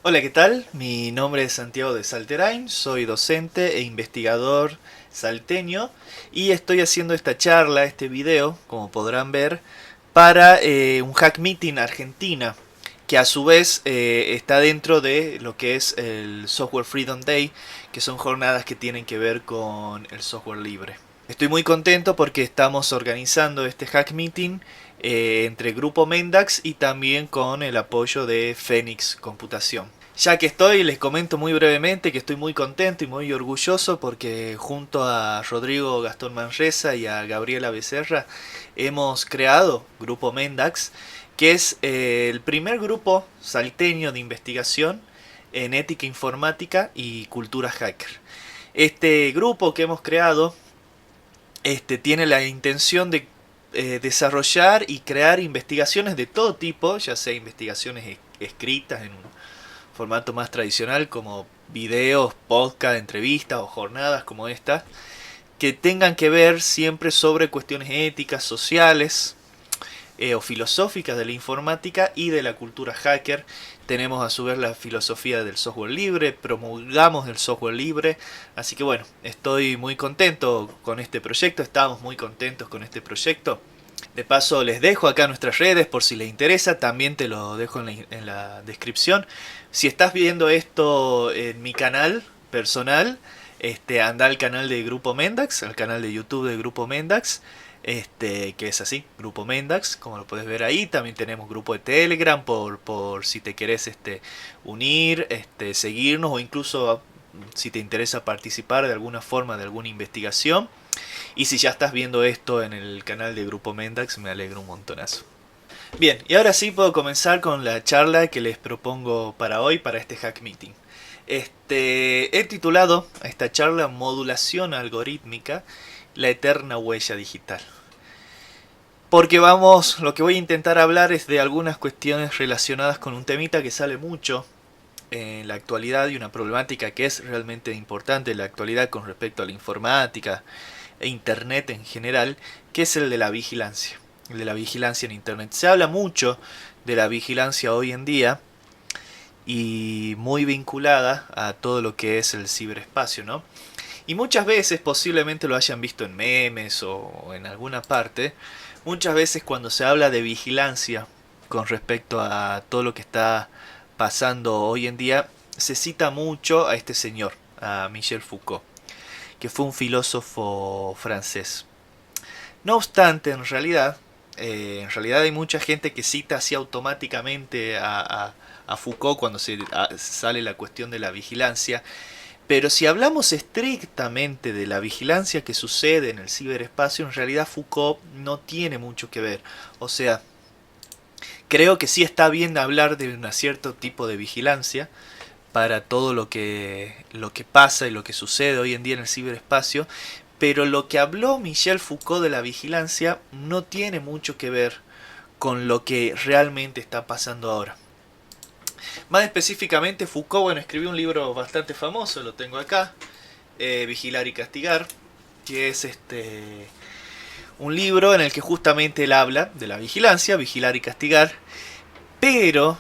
Hola, ¿qué tal? Mi nombre es Santiago de Salterain, soy docente e investigador salteño y estoy haciendo esta charla, este video, como podrán ver, para un Hack Meeting Argentina, que a su vez está dentro de lo que es el Software Freedom Day, que son jornadas que tienen que ver con el software libre. Estoy muy contento porque estamos organizando este Hack Meeting entre Grupo Mendax y también con el apoyo de Fénix Computación. Ya que estoy, les comento muy brevemente que estoy muy contento y muy orgulloso porque junto a Rodrigo Gastón Manresa y a Gabriela Becerra hemos creado Grupo Mendax, que es el primer grupo salteño de investigación en ética informática y cultura hacker. Este grupo que hemos creado tiene la intención de desarrollar y crear investigaciones de todo tipo, ya sea investigaciones escritas en un formato más tradicional como videos, podcast, entrevistas o jornadas como esta, que tengan que ver siempre sobre cuestiones éticas, sociales o filosóficas de la informática y de la cultura hacker. Tenemos a su vez la filosofía del software libre, promulgamos el software libre, así que bueno, estoy muy contento con este proyecto, estamos muy contentos con este proyecto. De paso les dejo acá nuestras redes por si les interesa, también te lo dejo en la descripción. Si estás viendo esto en mi canal personal, anda al canal de Grupo Mendax, al canal de YouTube de Grupo Mendax, que es así, Grupo Mendax, como lo puedes ver ahí. También tenemos grupo de Telegram por si te querés unir, seguirnos o incluso si te interesa participar de alguna forma de alguna investigación. Y si ya estás viendo esto en el canal de Grupo Mendax, me alegro un montonazo. Bien, y ahora sí puedo comenzar con la charla que les propongo para hoy, para este Hack Meeting. He titulado a esta charla Modulación algorítmica, la eterna huella digital. Porque vamos, lo que voy a intentar hablar es de algunas cuestiones relacionadas con un temita que sale mucho en la actualidad y una problemática que es realmente importante en la actualidad con respecto a la informática e internet en general, que es el de la vigilancia. El de la vigilancia en internet. Se habla mucho de la vigilancia hoy en día y muy vinculada a todo lo que es el ciberespacio, ¿no? Y muchas veces, posiblemente lo hayan visto en memes o en alguna parte, muchas veces cuando se habla de vigilancia con respecto a todo lo que está pasando hoy en día, se cita mucho a este señor, a Michel Foucault, que fue un filósofo francés. No obstante, en realidad hay mucha gente que cita así automáticamente a Foucault cuando sale la cuestión de la vigilancia, pero si hablamos estrictamente de la vigilancia que sucede en el ciberespacio, en realidad Foucault no tiene mucho que ver. O sea, creo que sí está bien hablar de un cierto tipo de vigilancia para todo lo que pasa y lo que sucede hoy en día en el ciberespacio, pero lo que habló Michel Foucault de la vigilancia no tiene mucho que ver con lo que realmente está pasando ahora. Más específicamente, Foucault, bueno, escribió un libro bastante famoso, lo tengo acá, Vigilar y Castigar, que es un libro en el que justamente él habla de la vigilancia, vigilar y castigar, pero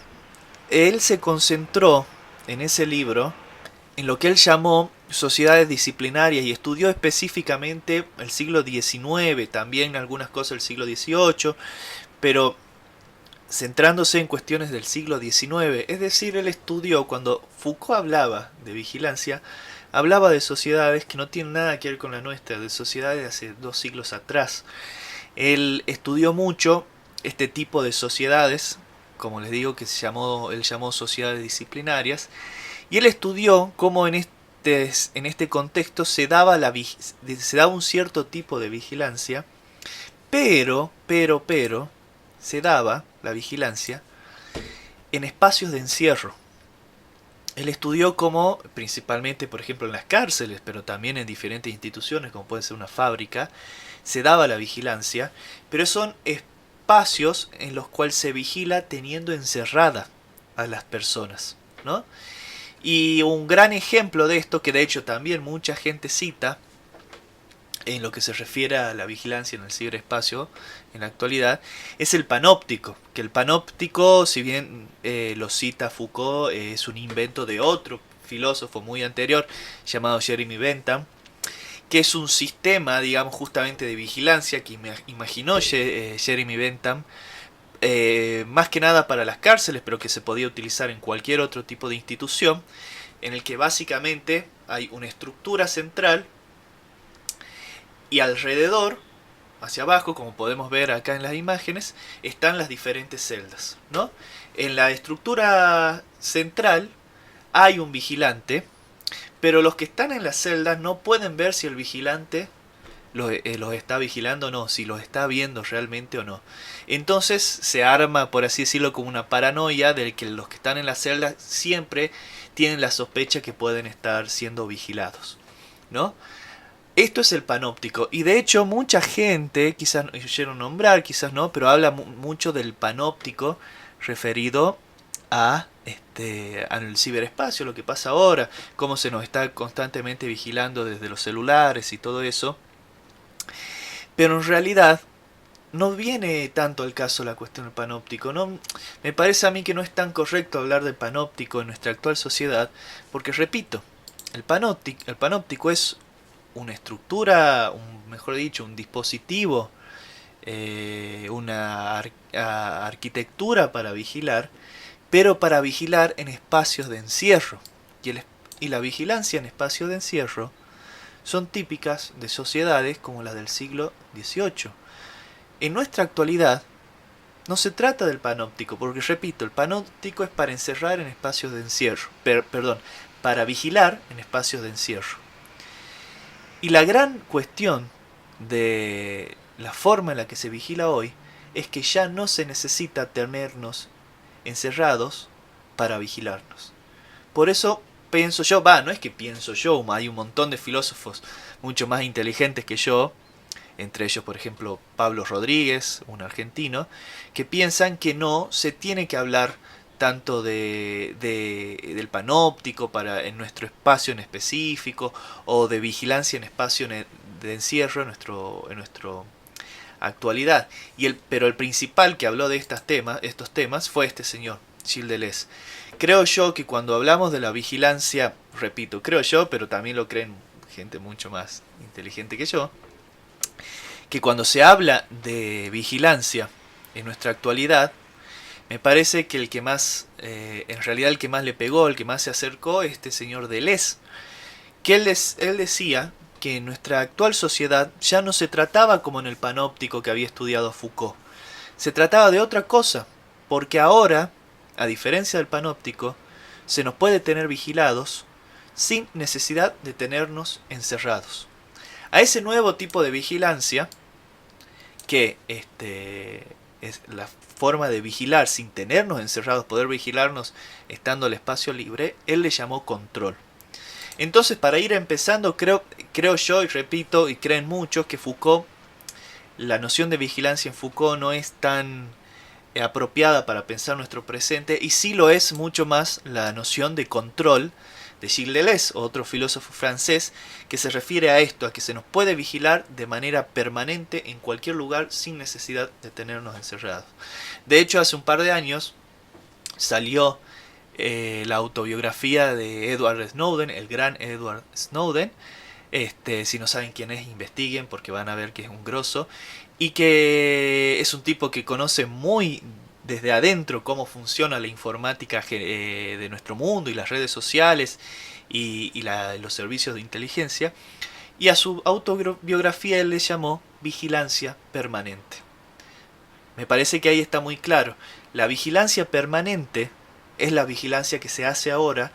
él se concentró en ese libro en lo que él llamó sociedades disciplinarias y estudió específicamente el siglo XIX, también algunas cosas del siglo XVIII, pero centrándose en cuestiones del siglo XIX. Es decir, él estudió, cuando Foucault hablaba de vigilancia, hablaba de sociedades que no tienen nada que ver con la nuestra, de sociedades de hace 2 siglos atrás. Él estudió mucho este tipo de sociedades, como les digo, que él llamó sociedades disciplinarias, y él estudió cómo en este contexto se daba un cierto tipo de vigilancia, pero, se daba la vigilancia en espacios de encierro. Él estudió cómo, principalmente, por ejemplo, en las cárceles, pero también en diferentes instituciones, como puede ser una fábrica, se daba la vigilancia, pero son espacios en los cuales se vigila teniendo encerrada a las personas, ¿no? Y un gran ejemplo de esto, que de hecho también mucha gente cita, en lo que se refiere a la vigilancia en el ciberespacio en la actualidad, es el panóptico. Que el panóptico, si bien lo cita Foucault, es un invento de otro filósofo muy anterior llamado Jeremy Bentham, que es un sistema, digamos, justamente de vigilancia que imaginó Jeremy Bentham, más que nada para las cárceles, pero que se podía utilizar en cualquier otro tipo de institución, en el que básicamente hay una estructura central y alrededor, hacia abajo, como podemos ver acá en las imágenes, están las diferentes celdas, ¿no? En la estructura central hay un vigilante, pero los que están en las celdas no pueden ver si el vigilante los está vigilando o no, si los está viendo realmente o no. Entonces se arma, por así decirlo, como una paranoia de que los que están en las celdas siempre tienen la sospecha que pueden estar siendo vigilados, ¿no? Esto es el panóptico, y de hecho mucha gente, quizás oyeron nombrar, quizás no, pero habla mucho del panóptico referido a al ciberespacio, lo que pasa ahora, cómo se nos está constantemente vigilando desde los celulares y todo eso. Pero en realidad no viene tanto al caso la cuestión del panóptico. No, me parece a mí que no es tan correcto hablar del panóptico en nuestra actual sociedad, porque repito, el panóptico es una estructura, mejor dicho, un dispositivo, una arquitectura para vigilar, pero para vigilar en espacios de encierro. Y la vigilancia en espacios de encierro son típicas de sociedades como las del siglo XVIII. En nuestra actualidad no se trata del panóptico, porque repito, el panóptico es para encerrar en espacios de encierro, perdón, para vigilar en espacios de encierro. Y la gran cuestión de la forma en la que se vigila hoy es que ya no se necesita tenernos encerrados para vigilarnos. Por eso pienso yo, no es que pienso yo, hay un montón de filósofos mucho más inteligentes que yo, entre ellos por ejemplo Pablo Rodríguez, un argentino, que piensan que no se tiene que hablar tanto del panóptico en nuestro espacio en específico, o de vigilancia en espacio de encierro en nuestro actualidad. Pero el principal que habló de estos temas fue este señor, Gilles Deleuze. Creo yo que cuando hablamos de la vigilancia, repito, creo yo, pero también lo creen gente mucho más inteligente que yo, que cuando se habla de vigilancia en nuestra actualidad, me parece que el que más, en realidad el que más le pegó, el que más se acercó, es este señor Deleuze, que él decía que en nuestra actual sociedad ya no se trataba como en el panóptico que había estudiado Foucault, se trataba de otra cosa, porque ahora, a diferencia del panóptico, se nos puede tener vigilados sin necesidad de tenernos encerrados. A ese nuevo tipo de vigilancia, que es la forma de vigilar sin tenernos encerrados, poder vigilarnos estando al espacio libre, él le llamó control. Entonces, para ir empezando, creo yo, y repito, y creen muchos, que Foucault, la noción de vigilancia en Foucault no es tan apropiada para pensar nuestro presente, y sí lo es mucho más la noción de control de Gilles Deleuze, otro filósofo francés, que se refiere a esto, a que se nos puede vigilar de manera permanente en cualquier lugar sin necesidad de tenernos encerrados. De hecho, hace un par de años salió la autobiografía de Edward Snowden, el gran Edward Snowden. Si no saben quién es, investiguen porque van a ver que es un grosso, y que es un tipo que conoce muy desde adentro cómo funciona la informática de nuestro mundo y las redes sociales y los servicios de inteligencia. Y a su autobiografía él le llamó vigilancia permanente. Me parece que ahí está muy claro. La vigilancia permanente es la vigilancia que se hace ahora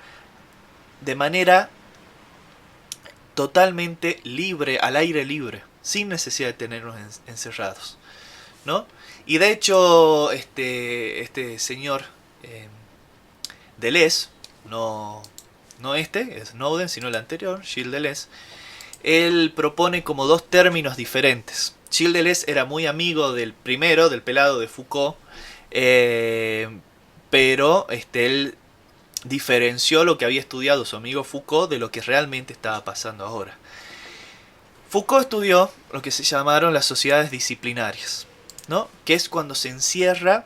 de manera totalmente libre, al aire libre, sin necesidad de tenernos encerrados, ¿no? Y de hecho, este señor Deleuze, no Snowden, sino el anterior, Gilles Deleuze, él propone como dos términos diferentes. Gilles Deleuze era muy amigo del primero, del pelado de Foucault, pero él diferenció lo que había estudiado su amigo Foucault de lo que realmente estaba pasando ahora. Foucault estudió lo que se llamaron las sociedades disciplinarias, ¿no? Que es cuando se encierra,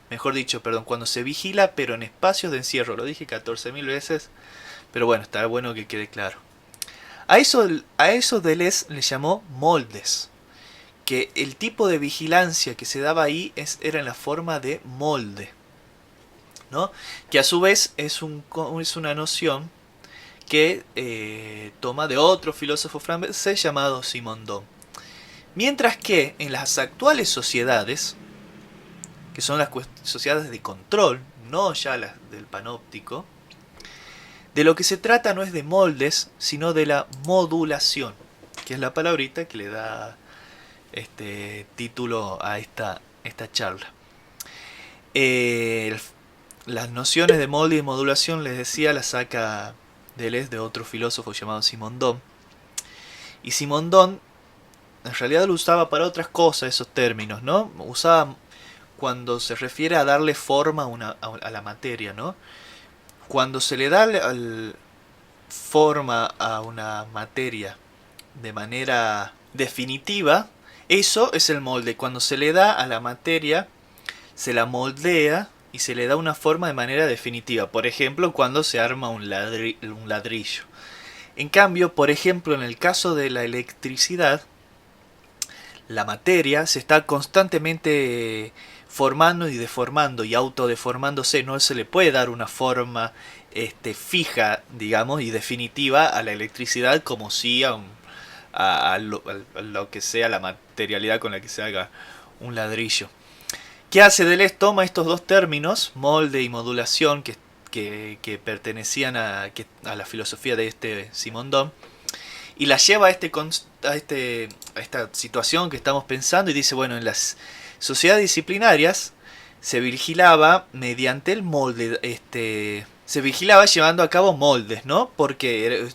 mejor dicho, perdón, cuando se vigila, pero en espacios de encierro. Lo dije 14.000 veces, pero bueno, está bueno que quede claro. A eso Deleuze le llamó moldes, que el tipo de vigilancia que se daba ahí era en la forma de molde, ¿no? Que a su vez es una noción que toma de otro filósofo francés llamado Simondon. Mientras que en las actuales sociedades, que son las sociedades de control, no ya las del panóptico, de lo que se trata no es de moldes, sino de la modulación, que es la palabrita que le da título a esta charla. Las nociones de molde y modulación, les decía, las saca Deleuze de otro filósofo llamado Simondon. Y Simondon en realidad lo usaba para otras cosas esos términos, ¿no? Usaba cuando se refiere a darle forma a la materia, ¿no? Cuando se le da forma a una materia de manera definitiva, eso es el molde. Cuando se le da a la materia, se la moldea y se le da una forma de manera definitiva. Por ejemplo, cuando se arma un ladrillo. En cambio, por ejemplo, en el caso de la electricidad, la materia se está constantemente formando y deformando y autodeformándose. No se le puede dar una forma fija, digamos, y definitiva a la electricidad, como si a lo que sea la materialidad con la que se haga un ladrillo. ¿Qué hace Deleuze? Toma estos dos términos, molde y modulación, que pertenecían a la filosofía de Simondon, y la lleva a esta situación que estamos pensando y dice, bueno, en las sociedades disciplinarias se vigilaba mediante el molde, se vigilaba llevando a cabo moldes, ¿no? Porque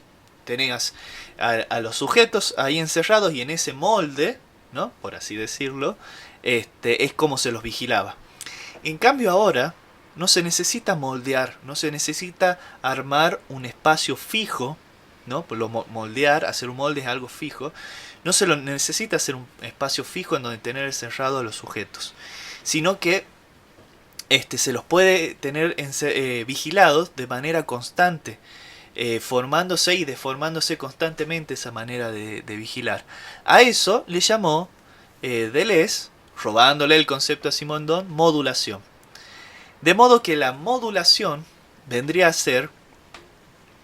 tenías a los sujetos ahí encerrados y en ese molde, ¿no? Por así decirlo, es como se los vigilaba. En cambio ahora no se necesita moldear, no se necesita armar un espacio fijo, ¿no? Moldear, hacer un molde es algo fijo. No se lo necesita hacer un espacio fijo en donde tener encerrado a los sujetos, sino que se los puede tener vigilados de manera constante, formándose y deformándose constantemente esa manera de vigilar. A eso le llamó Deleuze, robándole el concepto a Simondon, modulación. De modo que la modulación vendría a ser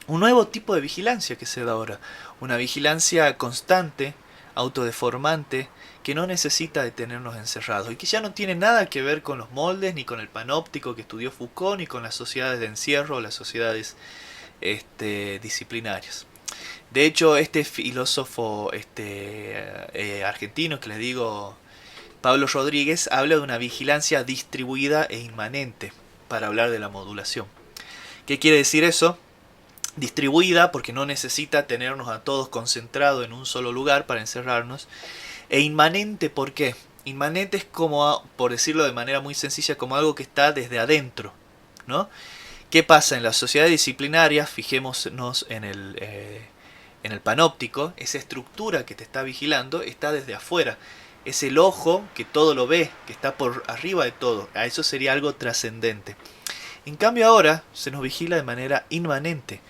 un nuevo tipo de vigilancia que se da ahora. Una vigilancia constante, autodeformante, que no necesita de tenernos encerrados y que ya no tiene nada que ver con los moldes, ni con el panóptico que estudió Foucault, ni con las sociedades de encierro o las sociedades disciplinarias. De hecho, este filósofo argentino que les digo, Pablo Rodríguez, habla de una vigilancia distribuida e inmanente para hablar de la modulación. ¿Qué quiere decir eso? Distribuida porque no necesita tenernos a todos concentrados en un solo lugar para encerrarnos. E inmanente, ¿por qué? Inmanente es como, por decirlo de manera muy sencilla, como algo que está desde adentro, ¿no? ¿Qué pasa en las sociedades disciplinarias? Fijémonos en el panóptico. Esa estructura que te está vigilando está desde afuera. Es el ojo que todo lo ve, que está por arriba de todo. A eso sería algo trascendente. En cambio ahora se nos vigila de manera inmanente.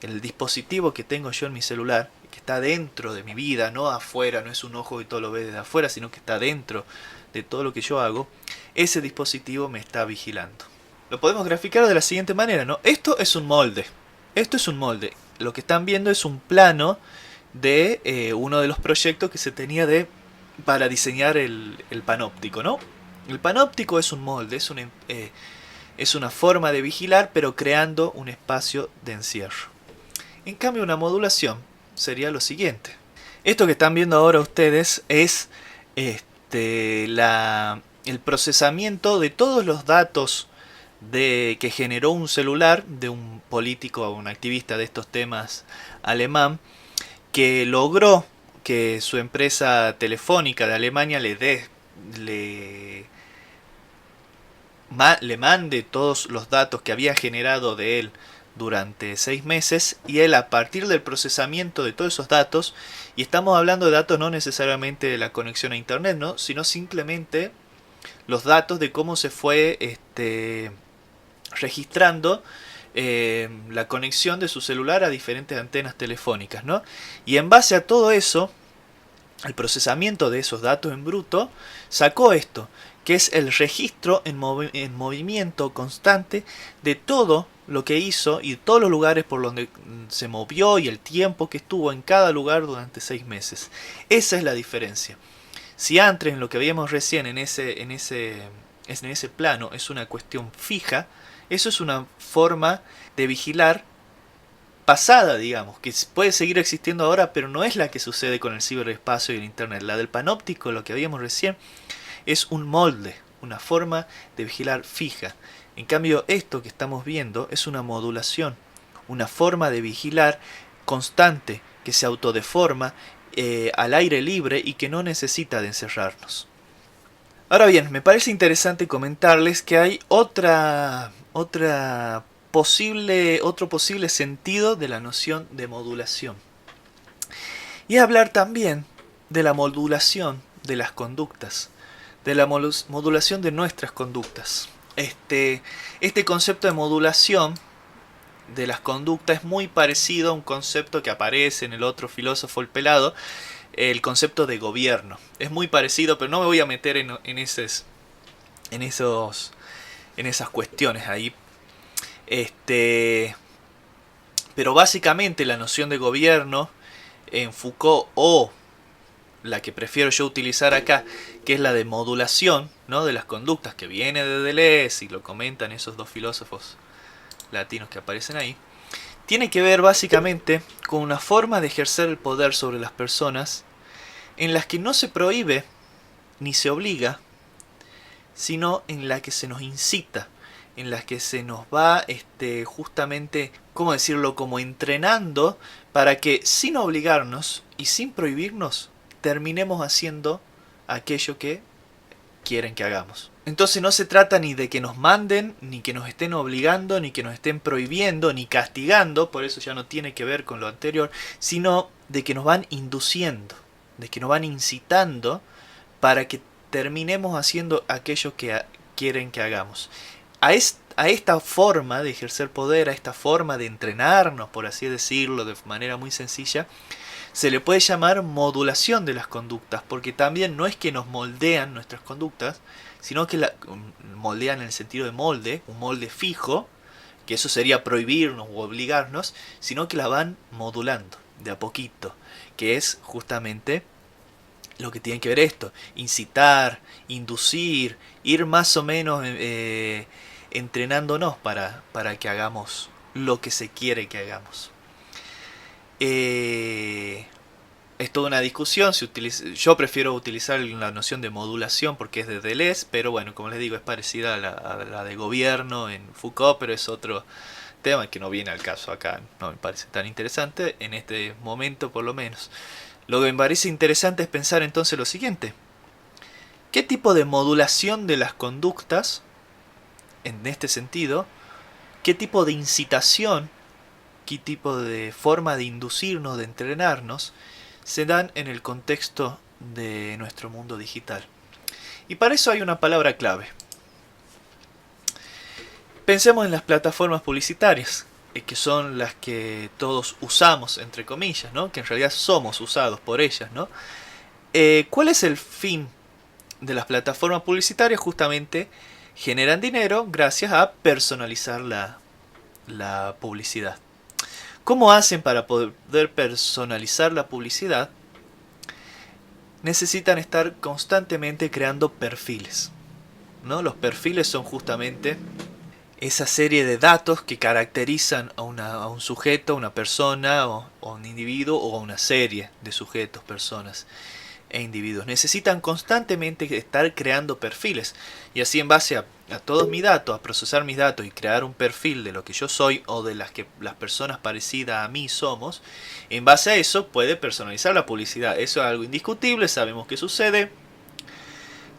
El dispositivo que tengo yo en mi celular, que está dentro de mi vida, no afuera, no es un ojo que todo lo ve desde afuera, sino que está dentro de todo lo que yo hago, ese dispositivo me está vigilando. Lo podemos graficar de la siguiente manera, ¿no? Esto es un molde. Esto es un molde. Lo que están viendo es un plano de uno de los proyectos que se tenía para diseñar el panóptico, ¿no? El panóptico es un molde, es una forma de vigilar, pero creando un espacio de encierro. En cambio, una modulación sería lo siguiente. Esto que están viendo ahora ustedes es el procesamiento de todos los datos que generó un celular de un político o un activista de estos temas alemán, que logró que su empresa telefónica de Alemania le mande todos los datos que había generado de él durante 6 meses y él, a partir del procesamiento de todos esos datos, y estamos hablando de datos no necesariamente de la conexión a internet, ¿no?, sino simplemente los datos de cómo se fue registrando la conexión de su celular a diferentes antenas telefónicas, ¿no? Y en base a todo eso, el procesamiento de esos datos en bruto sacó esto, que es el registro en movimiento constante de todo lo que hizo y todos los lugares por donde se movió y el tiempo que estuvo en cada lugar durante 6 meses. Esa es la diferencia. Si antes, en lo que veíamos recién en ese plano, es una cuestión fija, eso es una forma de vigilar pasada, digamos, que puede seguir existiendo ahora, pero no es la que sucede con el ciberespacio y el internet. La del panóptico, lo que veíamos recién, es un molde, una forma de vigilar fija. En cambio, esto que estamos viendo es una modulación, una forma de vigilar constante, que se autodeforma al aire libre y que no necesita de encerrarnos. Ahora bien, me parece interesante comentarles que hay otro posible sentido de la noción de modulación. Y hablar también de la modulación de las conductas, de la modulación de nuestras conductas. Este concepto de modulación de las conductas es muy parecido a un concepto que aparece en el otro filósofo, el Pelado, el concepto de gobierno. Es muy parecido, pero no me voy a meter en esas cuestiones ahí. Pero básicamente la noción de gobierno en Foucault, o la que prefiero yo utilizar acá, que es la de modulación, ¿no?, de las conductas, que viene de Deleuze y lo comentan esos dos filósofos latinos que aparecen ahí, tiene que ver básicamente con una forma de ejercer el poder sobre las personas en las que no se prohíbe ni se obliga, sino en la que se nos incita, en las que se nos va justamente, ¿cómo decirlo?, como entrenando para que sin obligarnos y sin prohibirnos terminemos haciendo aquello que quieren que hagamos. Entonces no se trata ni de que nos manden, ni que nos estén obligando, ni que nos estén prohibiendo, ni castigando, por eso ya no tiene que ver con lo anterior, sino de que nos van induciendo, de que nos van incitando para que terminemos haciendo aquello que quieren que hagamos. A esta forma de ejercer poder, a esta forma de entrenarnos, por así decirlo, de manera muy sencilla, se le puede llamar modulación de las conductas, porque también no es que nos moldean nuestras conductas, sino que moldean en el sentido de molde, un molde fijo, que eso sería prohibirnos u obligarnos, sino que la van modulando de a poquito, que es justamente lo que tiene que ver esto: incitar, inducir, ir más o menos entrenándonos para que hagamos lo que se quiere que hagamos. Es toda una discusión. Yo prefiero utilizar la noción de modulación porque es de Deleuze, pero bueno, como les digo, es parecida a la de gobierno en Foucault, pero es otro tema que no viene al caso acá. No me parece tan interesante en este momento, por lo menos. Lo que me parece interesante es pensar entonces lo siguiente: ¿qué tipo de modulación de las conductas, en este sentido, qué tipo de incitación, qué tipo de forma de inducirnos, de entrenarnos, se dan en el contexto de nuestro mundo digital? Y para eso hay una palabra clave. Pensemos en las plataformas publicitarias, que son las que todos usamos, entre comillas, ¿no?, que en realidad somos usados por ellas, ¿no? ¿Cuál es el fin de las plataformas publicitarias? Justamente generan dinero gracias a personalizar la publicidad. ¿Cómo hacen para poder personalizar la publicidad? Necesitan estar constantemente creando perfiles, ¿no? Los perfiles son justamente esa serie de datos que caracterizan a un sujeto, a una persona, o a un individuo, o a una serie de sujetos, personas e individuos. Necesitan constantemente estar creando perfiles, y así, en base a todos mis datos, a procesar mis datos y crear un perfil de lo que yo soy o de las personas parecidas a mí somos, en base a eso puede personalizar la publicidad. Eso es algo indiscutible, sabemos que sucede.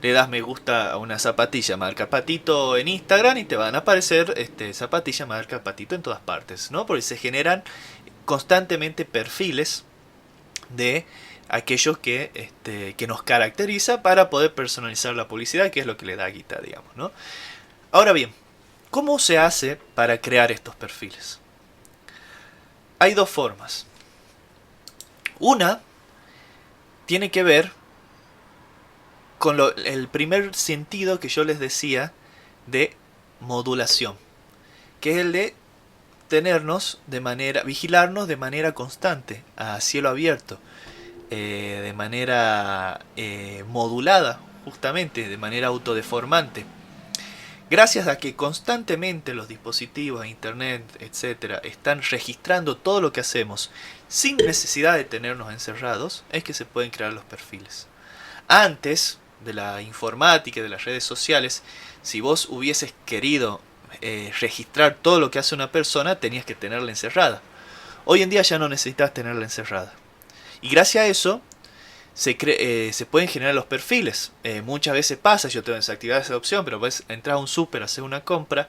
le das me gusta a una zapatilla marca Patito en Instagram y te van a aparecer zapatilla marca Patito en todas partes, ¿no? Porque se generan constantemente perfiles de aquellos que nos caracteriza para poder personalizar la publicidad, que es lo que le da guita, digamos, ¿no? Ahora bien, ¿cómo se hace para crear estos perfiles? Hay dos formas. Una tiene que ver con el primer sentido que yo les decía de modulación, que es el de vigilarnos de manera constante, a cielo abierto, de manera modulada, justamente, de manera autodeformante. Gracias a que constantemente los dispositivos, internet, etcétera, están registrando todo lo que hacemos sin necesidad de tenernos encerrados, es que se pueden crear los perfiles. Antes de la informática y de las redes sociales, si vos hubieses querido registrar todo lo que hace una persona, tenías que tenerla encerrada. Hoy en día ya no necesitas tenerla encerrada. Y gracias a eso se pueden generar los perfiles. Muchas veces pasa, yo tengo desactivada esa opción, pero puedes entrar a un súper, hacer una compra,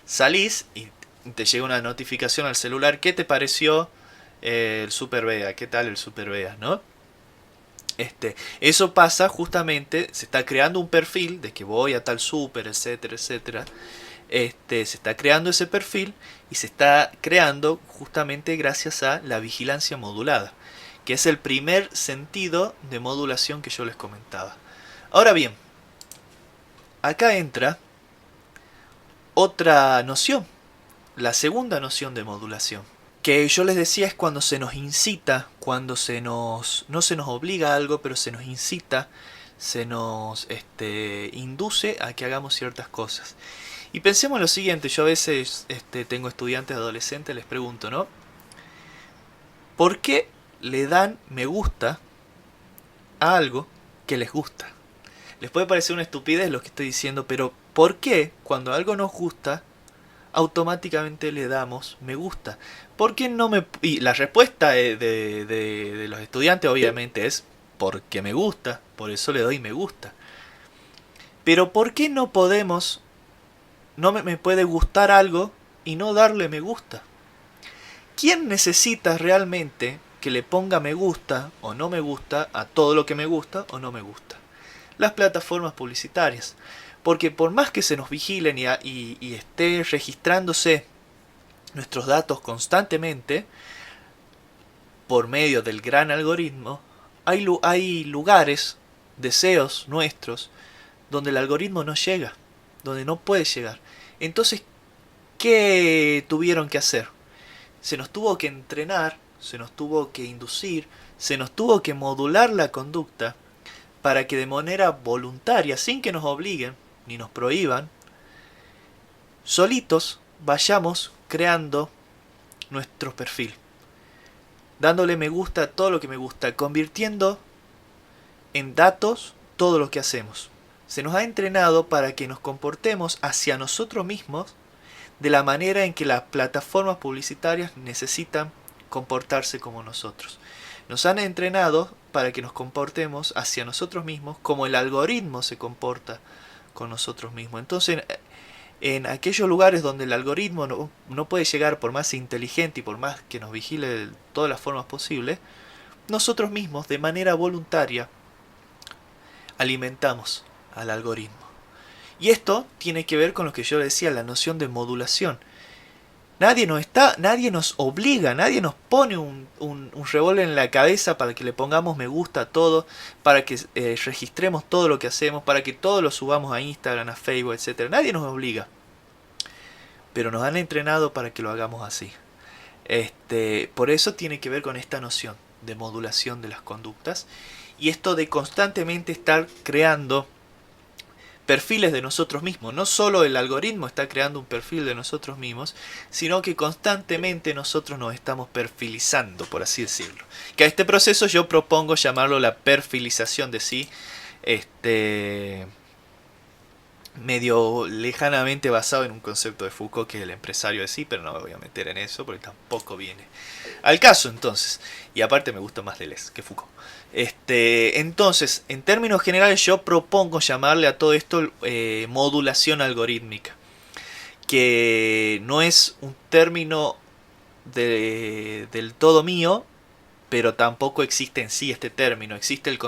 salís y te llega una notificación al celular. ¿Qué te pareció el Super Bea? ¿Qué tal el Super Bea? ¿No? Eso pasa justamente, se está creando un perfil de que voy a tal súper, etcétera, etcétera. Se está creando ese perfil y se está creando justamente gracias a la vigilancia modulada, que es el primer sentido de modulación que yo les comentaba. Ahora bien, acá entra otra noción, la segunda noción de modulación, que yo les decía es cuando se nos incita, cuando no se nos obliga a algo, pero se nos incita, se nos induce a que hagamos ciertas cosas. Y pensemos lo siguiente, yo a veces tengo estudiantes adolescentes, les pregunto, ¿no? ¿Por qué le dan me gusta a algo que les gusta? Les puede parecer una estupidez lo que estoy diciendo, pero ¿por qué cuando algo nos gusta automáticamente le damos me gusta? ¿Por qué no me...? Y la respuesta de los estudiantes obviamente es porque me gusta, por eso le doy me gusta. Pero ¿por qué no podemos, no me puede gustar algo y no darle me gusta? ¿Quién necesita realmente que le ponga me gusta o no me gusta a todo lo que me gusta o no me gusta? Las plataformas publicitarias. Porque por más que se nos vigilen y esté registrándose nuestros datos constantemente, por medio del gran algoritmo, hay lugares, deseos nuestros, donde el algoritmo no llega, donde no puede llegar. Entonces, ¿qué tuvieron que hacer? Se nos tuvo que entrenar, se nos tuvo que inducir, se nos tuvo que modular la conducta para que de manera voluntaria, sin que nos obliguen ni nos prohíban, solitos vayamos creando nuestro perfil, dándole me gusta a todo lo que me gusta, convirtiendo en datos todo lo que hacemos. Se nos ha entrenado para que nos comportemos hacia nosotros mismos de la manera en que las plataformas publicitarias necesitan comportarse como nosotros. Nos han entrenado para que nos comportemos hacia nosotros mismos como el algoritmo se comporta con nosotros mismos. Entonces, en aquellos lugares donde el algoritmo no puede llegar por más inteligente y por más que nos vigile de todas las formas posibles, nosotros mismos de manera voluntaria alimentamos al algoritmo. Y esto tiene que ver con lo que yo decía, la noción de modulación. Nadie nos obliga, nadie nos pone un revólver en la cabeza para que le pongamos me gusta a todo, para que registremos todo lo que hacemos, para que todo lo subamos a Instagram, a Facebook, etc. Nadie nos obliga. Pero nos han entrenado para que lo hagamos así. Por eso tiene que ver con esta noción de modulación de las conductas. Y esto de constantemente estar creando perfiles de nosotros mismos. No solo el algoritmo está creando un perfil de nosotros mismos, sino que constantemente nosotros nos estamos perfilizando, por así decirlo. Que a este proceso yo propongo llamarlo la perfilización de sí. medio lejanamente basado en un concepto de Foucault, que es el empresario de sí, pero no me voy a meter en eso porque tampoco viene al caso entonces. Y aparte me gusta más Deleuze que Foucault. Entonces, en términos generales, yo propongo llamarle a todo esto modulación algorítmica, que no es un término del todo mío, pero tampoco existe en sí este término. Existe el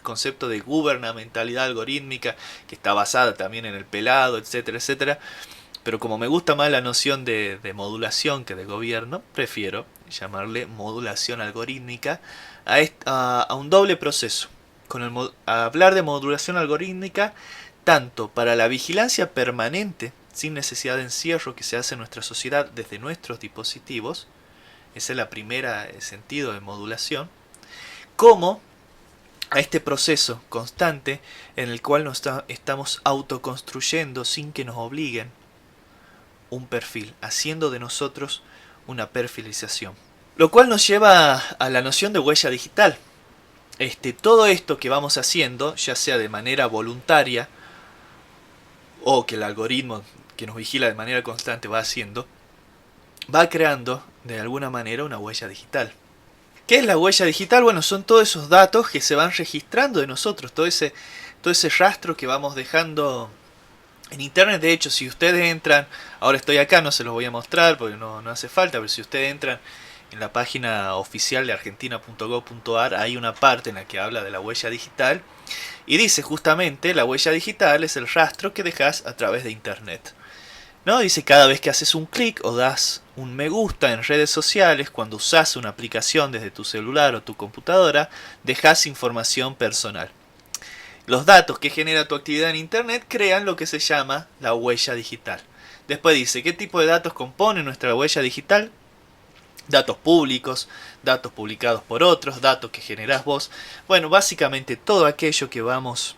concepto de gubernamentalidad algorítmica, que está basada también en el pelado, etcétera, etcétera. Pero como me gusta más la noción de modulación que de gobierno, prefiero llamarle modulación algorítmica a un doble proceso. A hablar de modulación algorítmica tanto para la vigilancia permanente, sin necesidad de encierro, que se hace en nuestra sociedad desde nuestros dispositivos, ese es la primera sentido de modulación, como a este proceso constante en el cual nos estamos autoconstruyendo sin que nos obliguen un perfil, haciendo de nosotros una perfilización. Lo cual nos lleva a la noción de huella digital. Todo esto que vamos haciendo, ya sea de manera voluntaria o que el algoritmo que nos vigila de manera constante va haciendo, va creando de alguna manera una huella digital. ¿Qué es la huella digital? Bueno, son todos esos datos que se van registrando de nosotros, todo ese rastro que vamos dejando en internet. De hecho, si ustedes entran, ahora estoy acá, no se los voy a mostrar porque no hace falta, pero si ustedes entran en la página oficial de argentina.gov.ar, hay una parte en la que habla de la huella digital y dice justamente la huella digital es el rastro que dejas a través de internet. ¿No? Dice cada vez que haces un clic o das un me gusta en redes sociales, cuando usas una aplicación desde tu celular o tu computadora, dejas información personal. Los datos que genera tu actividad en internet crean lo que se llama la huella digital. Después dice, ¿qué tipo de datos compone nuestra huella digital? Datos públicos, datos publicados por otros, datos que generás vos. Bueno, básicamente todo aquello que vamos...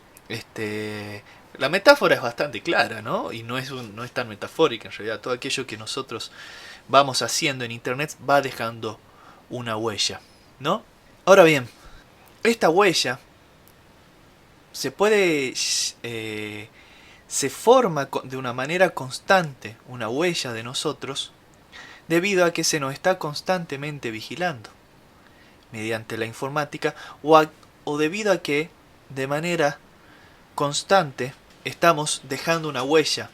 La metáfora es bastante clara, ¿no? Y no es tan metafórica en realidad. Todo aquello que nosotros vamos haciendo en internet va dejando una huella, ¿no? Ahora bien, esta huella se puede... se forma de una manera constante una huella de nosotros debido a que se nos está constantemente vigilando mediante la informática o debido a que de manera constante estamos dejando una huella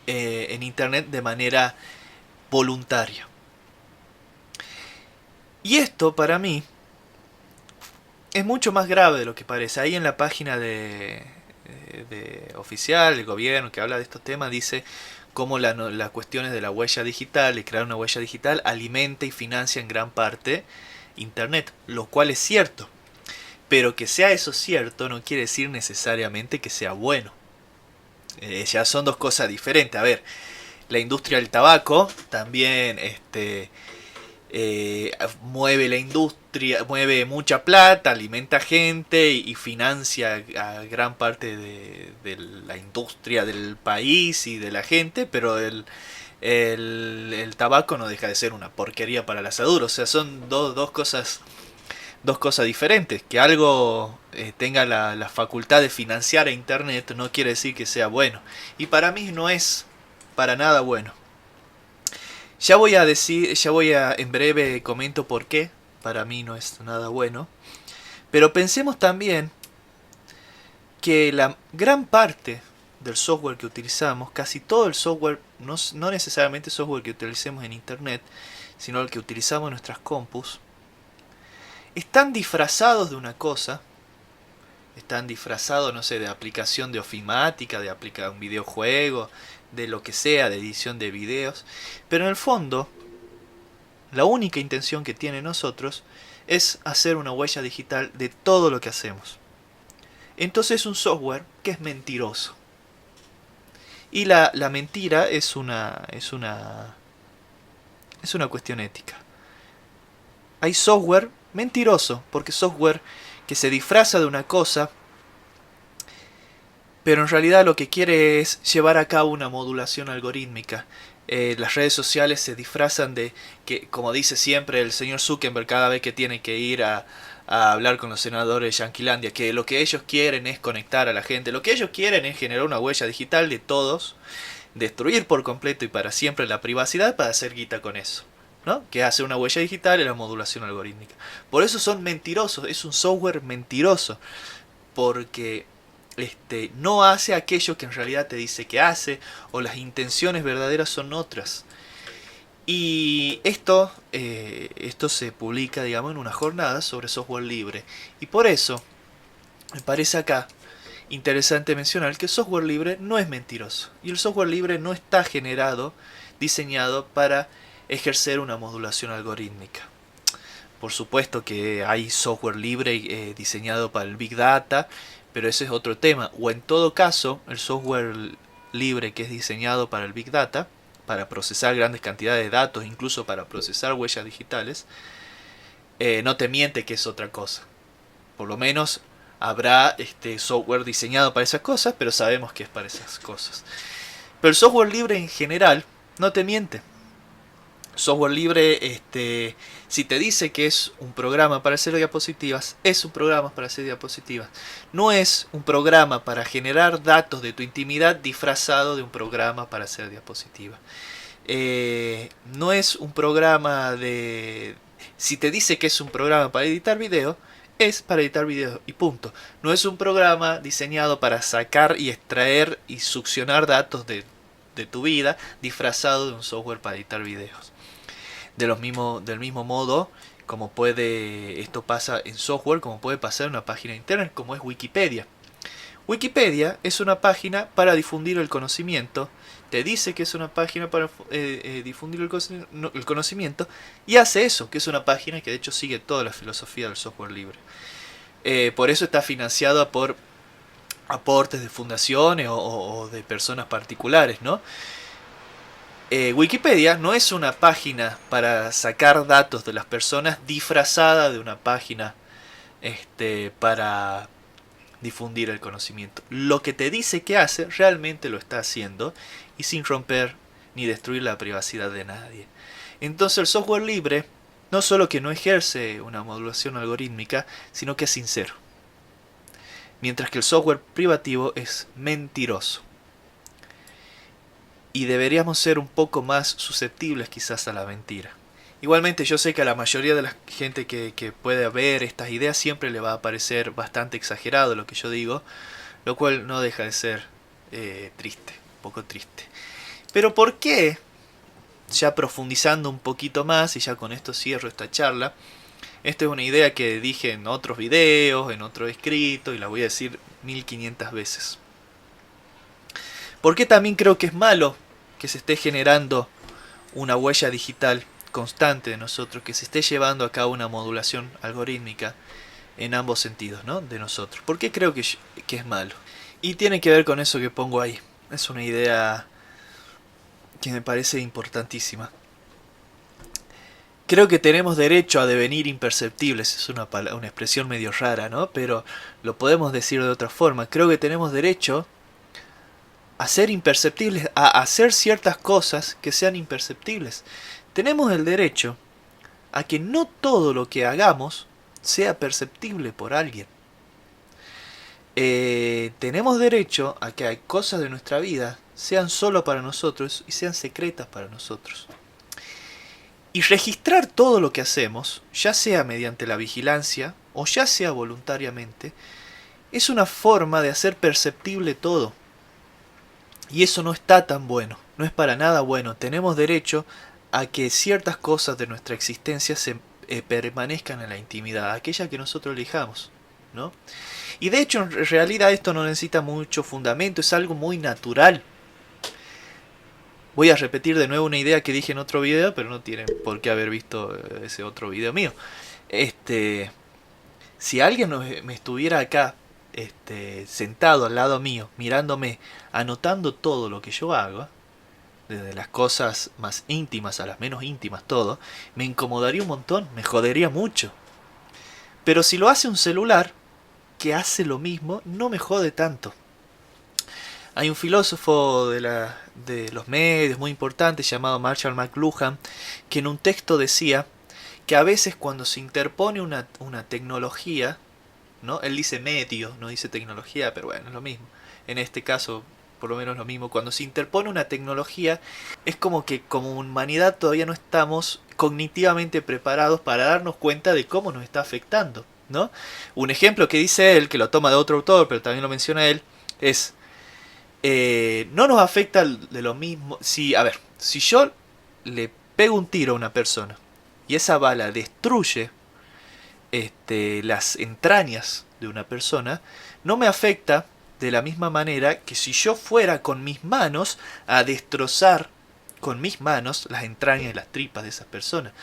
en internet de manera voluntaria. Y esto para mí es mucho más grave de lo que parece. Ahí en la página de oficial del gobierno que habla de estos temas dice cómo las cuestiones de la huella digital y crear una huella digital alimenta y financia en gran parte internet, lo cual es cierto. Pero que sea eso cierto no quiere decir necesariamente que sea bueno. Ya son dos cosas diferentes. A ver, la industria del tabaco también mueve la industria, mueve mucha plata, alimenta gente y financia a gran parte de la industria del país y de la gente, pero el tabaco no deja de ser una porquería para la salud. O sea, son dos cosas diferentes. Que algo tenga la facultad de financiar a internet no quiere decir que sea bueno. Y para mí no es para nada bueno. En breve comento por qué para mí no es nada bueno. Pero pensemos también que la gran parte del software que utilizamos, casi todo el software, no necesariamente software que utilicemos en internet, sino el que utilizamos en nuestras compus, están disfrazados de una cosa, están disfrazados, no sé, de aplicación de ofimática, de aplicar un videojuego, de lo que sea, de edición de videos, pero en el fondo, la única intención que tiene nosotros es hacer una huella digital de todo lo que hacemos. Entonces es un software que es mentiroso. Y la mentira es una cuestión ética. Hay software mentiroso, porque software que se disfraza de una cosa, pero en realidad lo que quiere es llevar a cabo una modulación algorítmica. Las redes sociales se disfrazan de que, como dice siempre el señor Zuckerberg, cada vez que tiene que ir a a hablar con los senadores de Yanquilandia, que lo que ellos quieren es conectar a la gente, lo que ellos quieren es generar una huella digital de todos, destruir por completo y para siempre la privacidad para hacer guita con eso, ¿no? Que hace una huella digital y la modulación algorítmica. Por eso son mentirosos, es un software mentiroso, porque no hace aquello que en realidad te dice que hace, o las intenciones verdaderas son otras. Y esto se publica, digamos, en una jornada sobre software libre. Y por eso, me parece acá interesante mencionar que el software libre no es mentiroso. Y el software libre no está diseñado para ejercer una modulación algorítmica. Por supuesto que hay software libre diseñado para el Big Data, pero ese es otro tema. O en todo caso, el software libre que es diseñado para el Big Data, para procesar grandes cantidades de datos, incluso para procesar huellas digitales, no te miente que es otra cosa. Por lo menos habrá software diseñado para esas cosas, pero sabemos que es para esas cosas. Pero el software libre en general no te miente. Software libre, si te dice que es un programa para hacer diapositivas, es un programa para hacer diapositivas. No es un programa para generar datos de tu intimidad disfrazado de un programa para hacer diapositivas. No es un programa de... Si te dice que es un programa para editar video, es para editar video y punto. No es un programa diseñado para sacar y extraer y succionar datos de tu vida disfrazado de un software para editar videos. Del mismo modo, como esto pasa en software, como puede pasar en una página de internet, como es Wikipedia. Wikipedia es una página para difundir el conocimiento, te dice que es una página para difundir el conocimiento, y hace eso, que es una página que de hecho sigue toda la filosofía del software libre. Por eso está financiada por aportes de fundaciones o de personas particulares, ¿no? Wikipedia no es una página para sacar datos de las personas disfrazada de una página para difundir el conocimiento. Lo que te dice que hace, realmente lo está haciendo y sin romper ni destruir la privacidad de nadie. Entonces el software libre no solo que no ejerce una modulación algorítmica, sino que es sincero. Mientras que el software privativo es mentiroso. Y deberíamos ser un poco más susceptibles quizás a la mentira. Igualmente yo sé que a la mayoría de la gente que puede ver estas ideas siempre le va a parecer bastante exagerado lo que yo digo, lo cual no deja de ser triste, un poco triste. Pero ¿por qué? Ya profundizando un poquito más, y ya con esto cierro esta charla, esta es una idea que dije en otros videos, en otros escritos, y la voy a decir 1500 veces. ¿Por qué también creo que es malo que se esté generando una huella digital constante de nosotros, que se esté llevando a cabo una modulación algorítmica en ambos sentidos, ¿no? De nosotros? ¿Por qué creo que es malo? Y tiene que ver con eso que pongo ahí. Es una idea que me parece importantísima. Creo que tenemos derecho a devenir imperceptibles. Es una expresión medio rara, ¿no? Pero lo podemos decir de otra forma. Creo que tenemos derecho a ser imperceptibles, a hacer ciertas cosas que sean imperceptibles. Tenemos el derecho a que no todo lo que hagamos sea perceptible por alguien. Tenemos derecho a que hay cosas de nuestra vida sean solo para nosotros y sean secretas para nosotros. Y registrar todo lo que hacemos, ya sea mediante la vigilancia o ya sea voluntariamente, es una forma de hacer perceptible todo. Y eso no está tan bueno, no es para nada bueno. Tenemos derecho a que ciertas cosas de nuestra existencia se permanezcan en la intimidad, aquella que nosotros elijamos, ¿no? Y de hecho, en realidad esto no necesita mucho fundamento, es algo muy natural. Voy a repetir de nuevo una idea que dije en otro video, pero no tienen por qué haber visto ese otro video mío. Si alguien me estuviera acá sentado al lado mío, mirándome, anotando todo lo que yo hago, desde las cosas más íntimas a las menos íntimas, todo, me incomodaría un montón, me jodería mucho. Pero si lo hace un celular, que hace lo mismo, no me jode tanto. Hay un filósofo de los medios muy importante llamado Marshall McLuhan, que en un texto decía que a veces cuando se interpone una tecnología, ¿no? Él dice medio, no dice tecnología, pero bueno, es lo mismo. En este caso, por lo menos lo mismo. Cuando se interpone una tecnología, es como que como humanidad todavía no estamos cognitivamente preparados para darnos cuenta de cómo nos está afectando, ¿no? Un ejemplo que dice él, que lo toma de otro autor, pero también lo menciona él, es no nos afecta de lo mismo. Si, a ver, si yo le pego un tiro a una persona y esa bala destruye las entrañas de una persona, no me afecta de la misma manera que si yo fuera con mis manos a destrozar con mis manos las entrañas y las tripas de esa persona.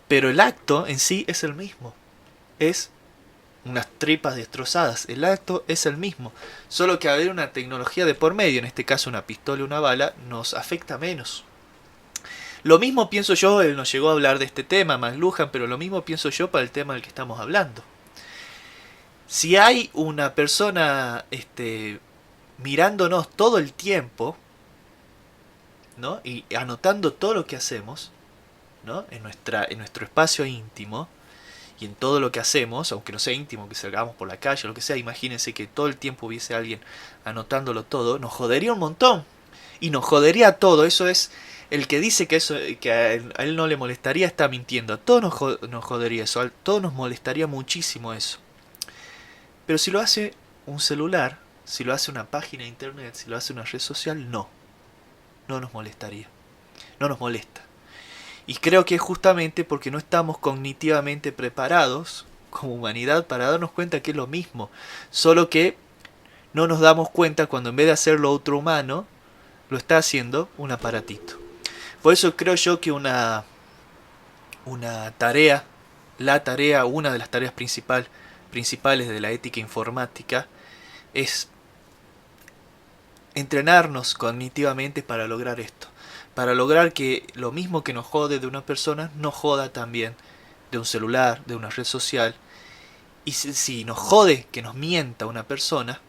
Pero el acto en sí es el mismo. Es unas tripas destrozadas. El acto es el mismo. Solo que haber una tecnología de por medio, en este caso una pistola o una bala, nos afecta menos. Lo mismo pienso yo, él nos llegó a hablar de este tema, McLuhan, pero lo mismo pienso yo para el tema del que estamos hablando. Si hay una persona mirándonos todo el tiempo, ¿no? Y anotando todo lo que hacemos, ¿no? En nuestro espacio íntimo y en todo lo que hacemos, aunque no sea íntimo, que salgamos por la calle o lo que sea, imagínense que todo el tiempo hubiese alguien anotándolo todo, nos jodería un montón. Y nos jodería todo. Eso es, el que dice que a él no le molestaría está mintiendo. A todos nos jodería eso, a todos nos molestaría muchísimo eso. Pero si lo hace un celular, si lo hace una página de internet, si lo hace una red social, no nos molestaría, no nos molesta. Y creo que es justamente porque no estamos cognitivamente preparados como humanidad para darnos cuenta que es lo mismo, solo que no nos damos cuenta cuando en vez de hacerlo otro humano, lo está haciendo un aparatito. Por eso creo yo que una tarea, una de las tareas principales de la ética informática es entrenarnos cognitivamente para lograr esto. Para lograr que lo mismo que nos jode de una persona, nos joda también de un celular, de una red social. Y si nos jode que nos mienta una persona,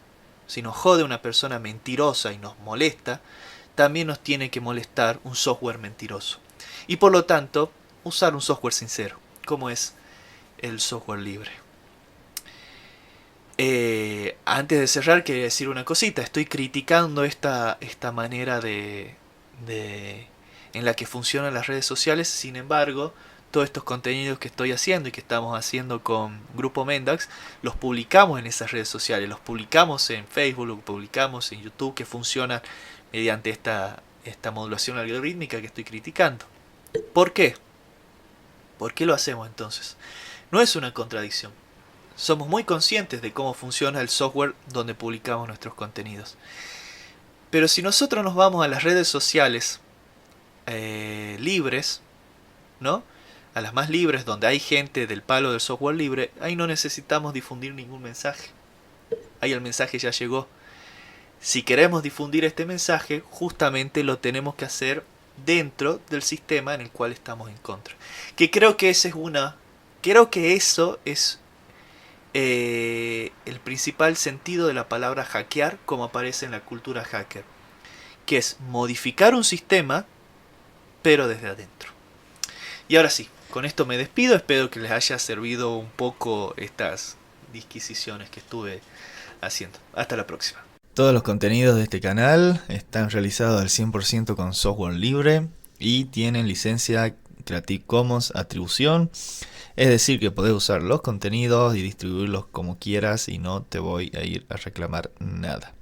si nos jode una persona mentirosa y nos molesta, también nos tiene que molestar un software mentiroso. Y por lo tanto, usar un software sincero, como es el software libre. Antes de cerrar, quería decir una cosita. Estoy criticando esta manera en la que funcionan las redes sociales. Sin embargo, todos estos contenidos que estoy haciendo y que estamos haciendo con Grupo Mendax, los publicamos en esas redes sociales. Los publicamos en Facebook, los publicamos en YouTube, que funcionan mediante esta modulación algorítmica que estoy criticando. ¿Por qué? ¿Por qué lo hacemos entonces? No es una contradicción. Somos muy conscientes de cómo funciona el software donde publicamos nuestros contenidos. Pero si nosotros nos vamos a las redes sociales libres, ¿no? A las más libres, donde hay gente del palo del software libre, ahí no necesitamos difundir ningún mensaje. Ahí el mensaje ya llegó. Si queremos difundir este mensaje, justamente lo tenemos que hacer dentro del sistema en el cual estamos en contra. Que creo que eso es el principal sentido de la palabra hackear, como aparece en la cultura hacker, que es modificar un sistema, pero desde adentro. Y ahora sí, con esto me despido. Espero que les haya servido un poco estas disquisiciones que estuve haciendo. Hasta la próxima. Todos los contenidos de este canal están realizados al 100% con software libre y tienen licencia Creative Commons atribución. Es decir, que podés usar los contenidos y distribuirlos como quieras y no te voy a ir a reclamar nada.